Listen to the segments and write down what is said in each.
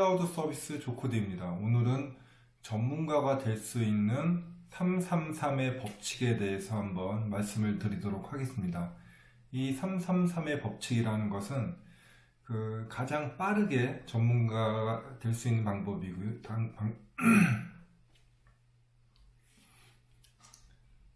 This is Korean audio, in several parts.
클라우드 서비스 조코드입니다. 오늘은 전문가가 될 수 있는 333의 법칙에 대해서 한번 말씀을 드리도록 하겠습니다. 이 333의 법칙이라는 것은 가장 빠르게 전문가가 될 수 있는 방법이고요.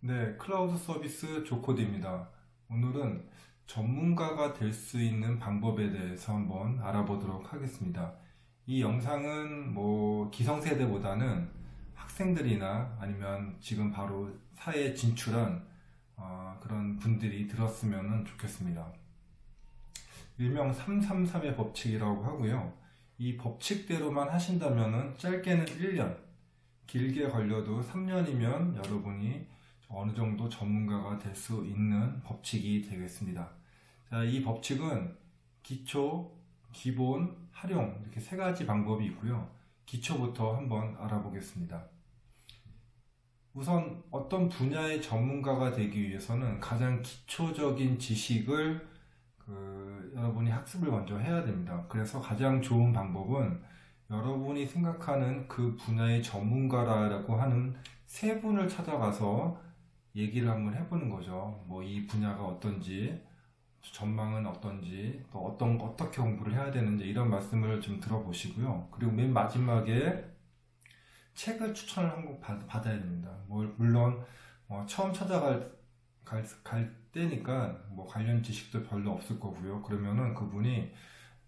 네, 클라우드 서비스 조코드입니다. 오늘은 전문가가 될 수 있는 방법에 대해서 한번 알아보도록 하겠습니다. 이 영상은 기성세대보다는 학생들이나 아니면 지금 바로 사회에 진출한 그런 분들이 들었으면 좋겠습니다. 일명 333의 법칙이라고 하고요. 이 법칙대로만 하신다면 짧게는 1년, 길게 걸려도 3년이면 여러분이 어느 정도 전문가가 될 수 있는 법칙이 되겠습니다. 자, 이 법칙은 기초, 기본, 활용 이렇게 세 가지 방법이 있고요. 기초부터 한번 알아보겠습니다. 우선 어떤 분야의 전문가가 되기 위해서는 가장 기초적인 지식을 여러분이 학습을 먼저 해야 됩니다. 그래서 가장 좋은 방법은 여러분이 생각하는 그 분야의 전문가라고 하는 세 분을 찾아가서 얘기를 한번 해보는 거죠. 이 분야가 어떤지, 전망은 어떤지, 또 어떻게 공부를 해야 되는지 이런 말씀을 좀 들어보시고요. 그리고 맨 마지막에 책을 추천을 한 권 받아야 됩니다. 물론 처음 찾아갈 때니까 관련 지식도 별로 없을 거고요. 그러면은 그분이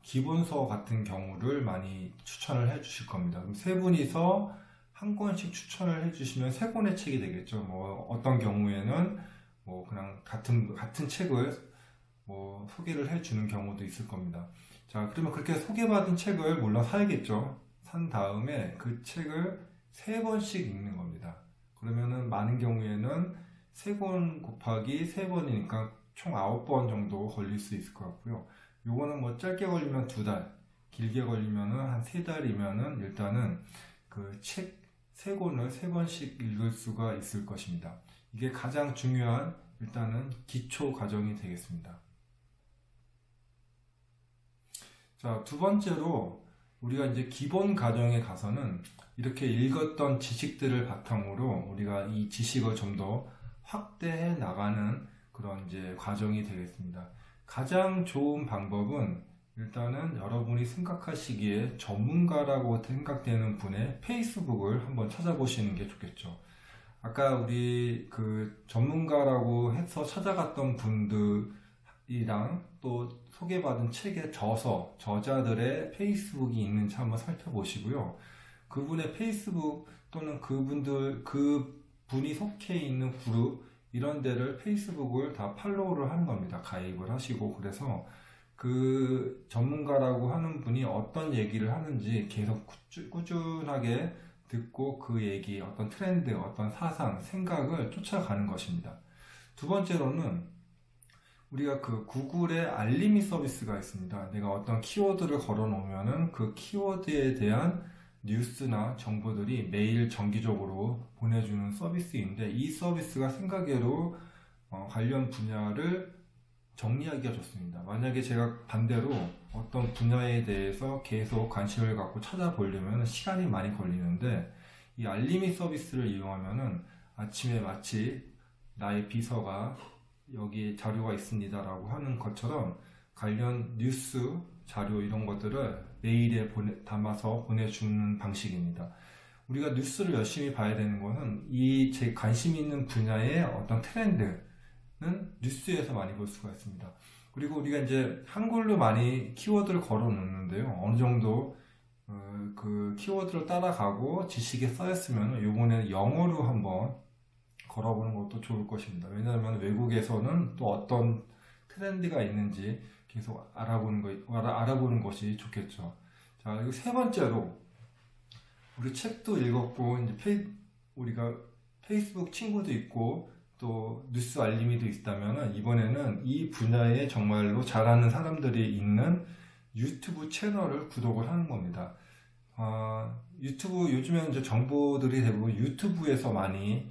기본서 같은 경우를 많이 추천을 해 주실 겁니다. 그럼 세 분이서 한 권씩 추천을 해주시면 세 권의 책이 되겠죠. 어떤 경우에는 그냥 같은 책을 소개를 해주는 경우도 있을 겁니다. 자, 그러면 그렇게 소개받은 책을 물론 사야겠죠. 산 다음에 그 책을 세 번씩 읽는 겁니다. 그러면은 많은 경우에는 세 권 곱하기 세 번이니까 총 9번 정도 걸릴 수 있을 것 같고요. 요거는 짧게 걸리면 2달, 길게 걸리면은 한 3달이면은 일단은 그 책 세 권을 세 번씩 읽을 수가 있을 것입니다. 이게 가장 중요한 일단은 기초 과정이 되겠습니다. 자, 두 번째로 우리가 이제 기본 과정에 가서는 이렇게 읽었던 지식들을 바탕으로 우리가 이 지식을 좀 더 확대해 나가는 그런 이제 과정이 되겠습니다. 가장 좋은 방법은 일단은 여러분이 생각하시기에 전문가라고 생각되는 분의 페이스북을 한번 찾아보시는 게 좋겠죠. 아까 우리 전문가라고 해서 찾아갔던 분들이랑 또 소개받은 책의 저자들의 페이스북이 있는지 한번 살펴보시고요. 그분의 페이스북 또는 그분이 속해 있는 그룹 이런 데를 페이스북을 다 팔로우를 하는 겁니다. 가입을 하시고 그래서 그 전문가라고 하는 분이 어떤 얘기를 하는지 계속 꾸준하게 듣고 그 얘기, 어떤 트렌드, 어떤 사상, 생각을 쫓아가는 것입니다. 두 번째로는 우리가 구글의 알림이 서비스가 있습니다. 내가 어떤 키워드를 걸어 놓으면은 그 키워드에 대한 뉴스나 정보들이 매일 정기적으로 보내주는 서비스인데 이 서비스가 생각외로 관련 분야를 정리하기가 좋습니다. 만약에 제가 반대로 어떤 분야에 대해서 계속 관심을 갖고 찾아보려면 시간이 많이 걸리는데 이 알림이 서비스를 이용하면은 아침에 마치 나의 비서가 여기 자료가 있습니다 라고 하는 것처럼 관련 뉴스, 자료 이런 것들을 메일에 담아서 보내주는 방식입니다. 우리가 뉴스를 열심히 봐야 되는 것은 제 관심 있는 분야의 어떤 트렌드는 뉴스에서 많이 볼 수가 있습니다. 그리고 우리가 이제 한글로 많이 키워드를 걸어 놓는데요. 어느 정도 그 키워드를 따라가고 지식에 쌓였으면 요번에 영어로 한번 걸어보는 것도 좋을 것입니다. 왜냐하면 외국에서는 또 어떤 트렌드가 있는지 계속 알아보는 것이 좋겠죠. 자, 그리고 세 번째로 우리 책도 읽었고 이제 우리가 페이스북 친구도 있고 또 뉴스 알림이도 있다면 이번에는 이 분야에 정말로 잘하는 사람들이 있는 유튜브 채널을 구독을 하는 겁니다. 유튜브 요즘에는 이제 정보들이 대부분 유튜브에서 많이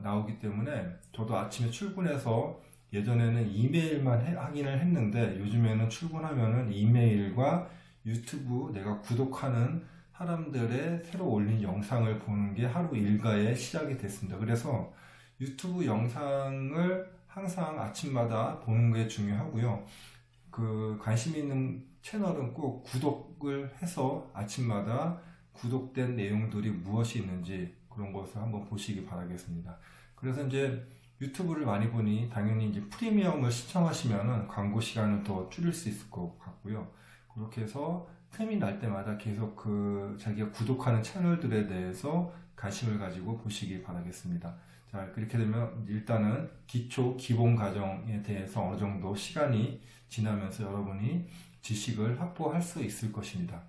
나오기 때문에 저도 아침에 출근해서 예전에는 이메일만 확인을 했는데 요즘에는 출근하면은 이메일과 유튜브 내가 구독하는 사람들의 새로 올린 영상을 보는 게 하루 일과의 시작이 됐습니다. 그래서 유튜브 영상을 항상 아침마다 보는 게 중요하고요. 그 관심 있는 채널은 꼭 구독을 해서 아침마다 구독된 내용들이 무엇이 있는지 그런 것을 한번 보시기 바라겠습니다. 그래서 이제 유튜브를 많이 보니 당연히 이제 프리미엄을 신청하시면은 광고 시간을 더 줄일 수 있을 것 같고요. 그렇게 해서 틈이 날 때마다 계속 그 자기가 구독하는 채널들에 대해서 관심을 가지고 보시기 바라겠습니다. 자, 그렇게 되면 일단은 기본 과정에 대해서 어느 정도 시간이 지나면서 여러분이 지식을 확보할 수 있을 것입니다.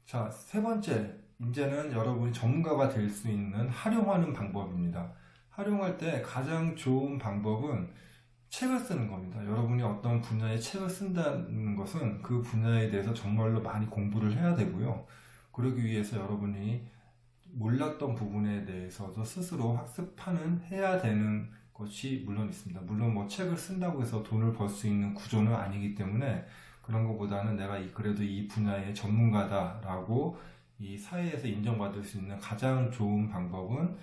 자, 세 번째, 이제는 여러분이 전문가가 될 수 있는 활용하는 방법입니다. 활용할 때 가장 좋은 방법은 책을 쓰는 겁니다. 여러분이 어떤 분야의 책을 쓴다는 것은 그 분야에 대해서 정말로 많이 공부를 해야 되고요. 그러기 위해서 여러분이 몰랐던 부분에 대해서도 스스로 해야 되는 것이 물론 있습니다. 물론 뭐 책을 쓴다고 해서 돈을 벌 수 있는 구조는 아니기 때문에 그런 것보다는 내가 그래도 이 분야의 전문가다라고 이 사회에서 인정받을 수 있는 가장 좋은 방법은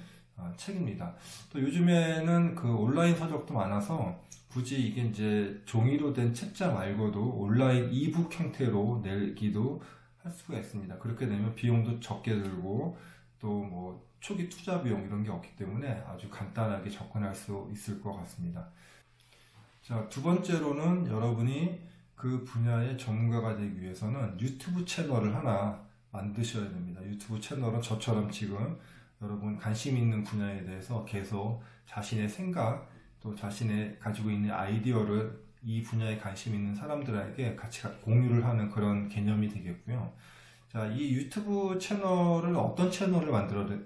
책입니다. 또 요즘에는 그 온라인 서적도 많아서 굳이 이게 이제 종이로 된 책자 말고도 온라인 이북 형태로 내기도 할 수가 있습니다. 그렇게 되면 비용도 적게 들고 또 뭐 초기 투자 비용 이런 게 없기 때문에 아주 간단하게 접근할 수 있을 것 같습니다. 자, 두 번째로는 여러분이 그 분야의 전문가가 되기 위해서는 유튜브 채널을 하나 만드셔야 됩니다. 유튜브 채널은 저처럼 지금 여러분 관심 있는 분야에 대해서 계속 자신의 생각 또 자신의 가지고 있는 아이디어를 이 분야에 관심 있는 사람들에게 같이 공유를 하는 그런 개념이 되겠고요. 자, 이 유튜브 채널을 어떤 채널을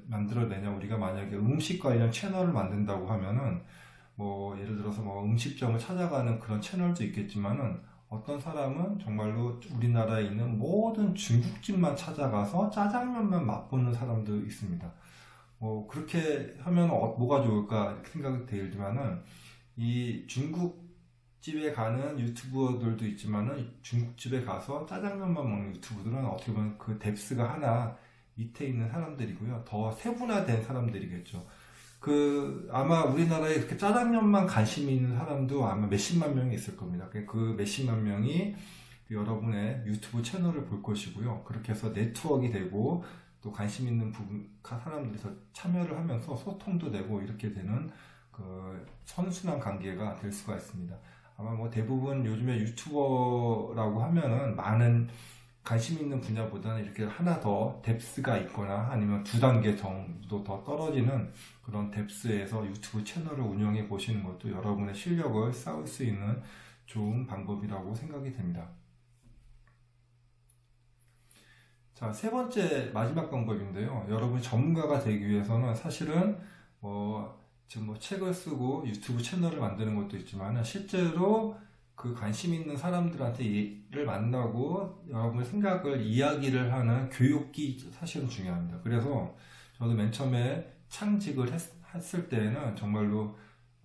만들어내냐, 우리가 만약에 음식 관련 채널을 만든다고 하면은 뭐 예를 들어서 뭐 음식점을 찾아가는 그런 채널도 있겠지만은 어떤 사람은 정말로 우리나라에 있는 모든 중국집만 찾아가서 짜장면만 맛보는 사람도 있습니다. 그렇게 하면 뭐가 좋을까 생각이 들지만은 이 중국집에 가는 유튜버들도 있지만은 중국집에 가서 짜장면만 먹는 유튜버들은 어떻게 보면 그 뎁스가 하나 밑에 있는 사람들이고요. 더 세분화된 사람들이겠죠. 아마 우리나라에 그렇게 짜장면만 관심이 있는 사람도 아마 몇십만 명이 있을 겁니다. 그 몇십만 명이 여러분의 유튜브 채널을 볼 것이고요. 그렇게 해서 네트워크가 되고 또 관심 있는 사람들이 참여를 하면서 소통도 되고 이렇게 되는 그 선순환 관계가 될 수가 있습니다. 아마 뭐 대부분 요즘에 유튜버라고 하면은 많은 관심 있는 분야보다는 이렇게 하나 더 뎁스가 있거나 아니면 두 단계 정도 더 떨어지는 그런 뎁스에서 유튜브 채널을 운영해 보시는 것도 여러분의 실력을 쌓을 수 있는 좋은 방법이라고 생각이 됩니다. 자, 세 번째 마지막 방법인데요. 여러분이 전문가가 되기 위해서는 사실은 지금 뭐 책을 쓰고 유튜브 채널을 만드는 것도 있지만 실제로 그 관심 있는 사람들한테 만나고 여러분의 생각을 이야기를 하는 교육이 사실은 중요합니다. 그래서 저도 맨 처음에 창직을 했을 때는 정말로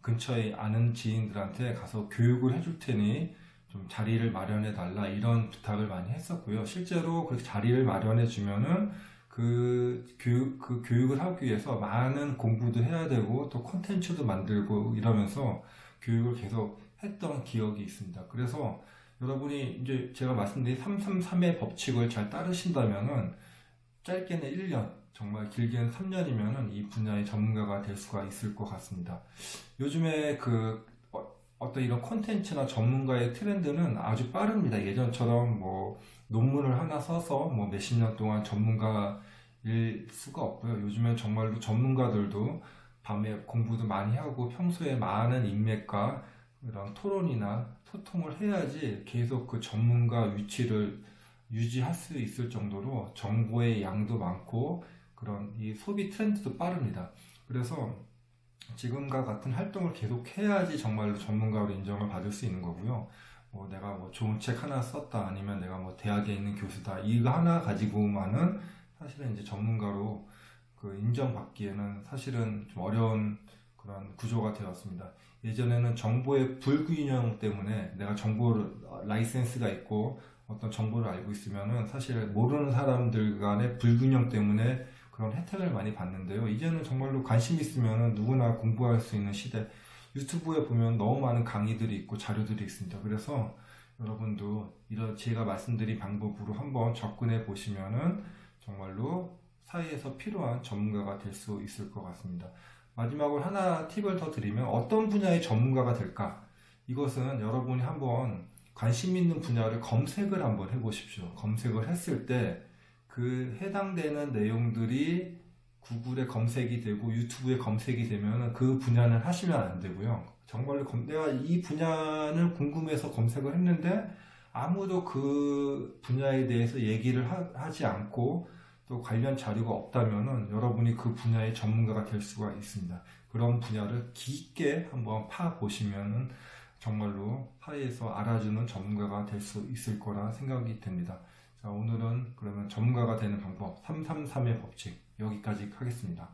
근처에 아는 지인들한테 가서 교육을 해줄 테니 좀 자리를 마련해 달라 이런 부탁을 많이 했었고요. 실제로 그 자리를 마련해 주면은 그 교육을 하기 위해서 많은 공부도 해야 되고 또 콘텐츠도 만들고 이러면서 교육을 계속 했던 기억이 있습니다. 그래서 여러분이 이제 제가 말씀드린 333의 법칙을 잘 따르신다면은 짧게는 1년, 정말 길게는 3년이면은 이 분야의 전문가가 될 수가 있을 것 같습니다. 요즘에 어떤 이런 콘텐츠나 전문가의 트렌드는 아주 빠릅니다. 예전처럼 뭐 논문을 하나 써서 뭐 몇십 년 동안 전문가일 수가 없고요. 요즘엔 정말로 전문가들도 밤에 공부도 많이 하고 평소에 많은 인맥과 이런 토론이나 소통을 해야지 계속 그 전문가 위치를 유지할 수 있을 정도로 정보의 양도 많고 그런 이 소비 트렌드도 빠릅니다. 그래서 지금과 같은 활동을 계속 해야지 정말로 전문가로 인정을 받을 수 있는 거고요. 내가 뭐 좋은 책 하나 썼다 아니면 내가 뭐 대학에 있는 교수다 이거 하나 가지고만은 사실은 이제 전문가로 인정받기에는 사실은 좀 어려운 그런 구조가 되었습니다. 예전에는 정보의 불균형 때문에 내가 정보를 라이센스가 있고 어떤 정보를 알고 있으면은 사실 모르는 사람들 간의 불균형 때문에 그런 혜택을 많이 받는데요. 이제는 정말로 관심 있으면은 누구나 공부할 수 있는 시대. 유튜브에 보면 너무 많은 강의들이 있고 자료들이 있습니다. 그래서 여러분도 이런 제가 말씀드린 방법으로 한번 접근해 보시면은 정말로 사회에서 필요한 전문가가 될 수 있을 것 같습니다. 마지막으로 하나 팁을 더 드리면 어떤 분야의 전문가가 될까? 이것은 여러분이 한번 관심 있는 분야를 검색을 한번 해보십시오. 검색을 했을 때 그 해당되는 내용들이 구글에 검색이 되고 유튜브에 검색이 되면 그 분야는 하시면 안 되고요. 정말로 내가 이 분야를 궁금해서 검색을 했는데 아무도 그 분야에 대해서 얘기를 하지 않고 또 관련 자료가 없다면은 여러분이 그 분야의 전문가가 될 수가 있습니다. 그런 분야를 깊게 한번 파보시면은 정말로 사회에서 알아주는 전문가가 될 수 있을 거라 생각이 됩니다. 자, 오늘은 그러면 전문가가 되는 방법 333의 법칙 여기까지 하겠습니다.